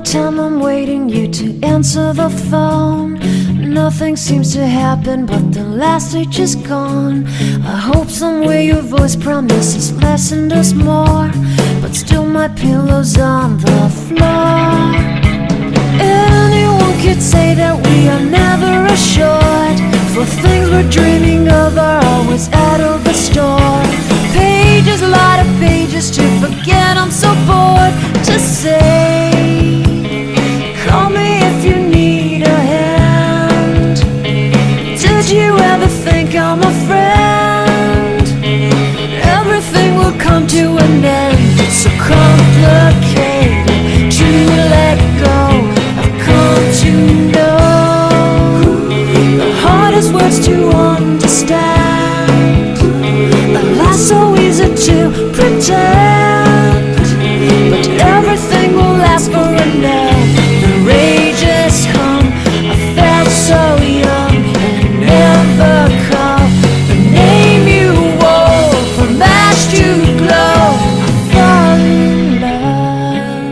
time I'm waiting you to answer the phone. Nothing seems to happen, but the last stage is gone. I hope somewhere your voice promises less and us more, but still my pillow's on the floor. Anyone could say that we are never assured, for things we're dreaming of are always out of the store. Pages, a lot of pages to forget, I'm so bored to say. Call me if you need a hand. Did you ever think I'm a friend? Everything will come to an end. It's so complicated to let go. I've come to know the hardest words to understand. Life's so easy to pretend, but everything will last for a night. The rage has come. I felt so young and never called the name you wore. From ash to glow, I fall in love.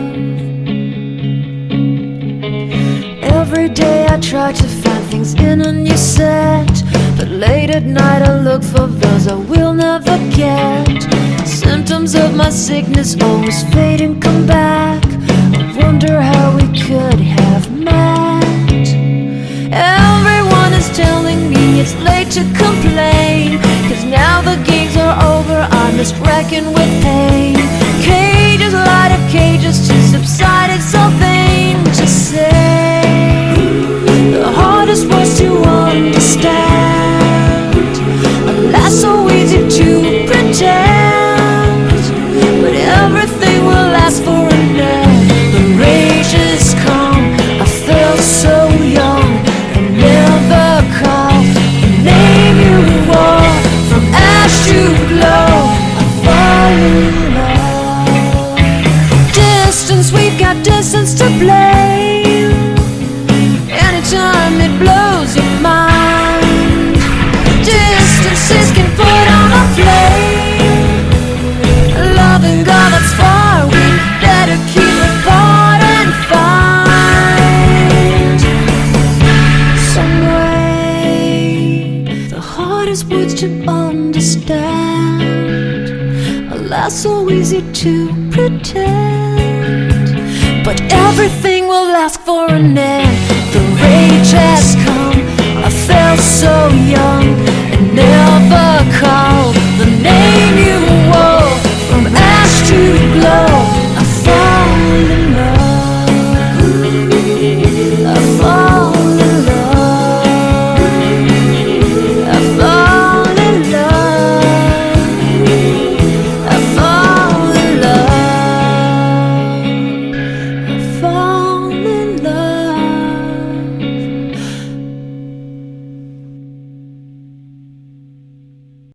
Every day I try to find things in a new set, but late at night I look for those I will never get. Symptoms of my sickness always fade and come back. I wonder how we could have met. Everyone is telling me it's late to complain, 'cause now the gigs are over, I'm just wrecking with pain. Cages, light of cages to subside, it's so vain to say. The hardest words to understand, alas so easy to pretend, but everything will last for a night. The rage has come. I felt so young and never called the name you wore. From ash to glow, I fall in love. Distance, we've got distance to blame. Anytime it blows your mind, distances can put on a flame. Loving God that's far, we better keep it apart and find some way. The hardest words to understand, alas so easy to pretend, but everything will last for an end. The rage has come. I felt so young and never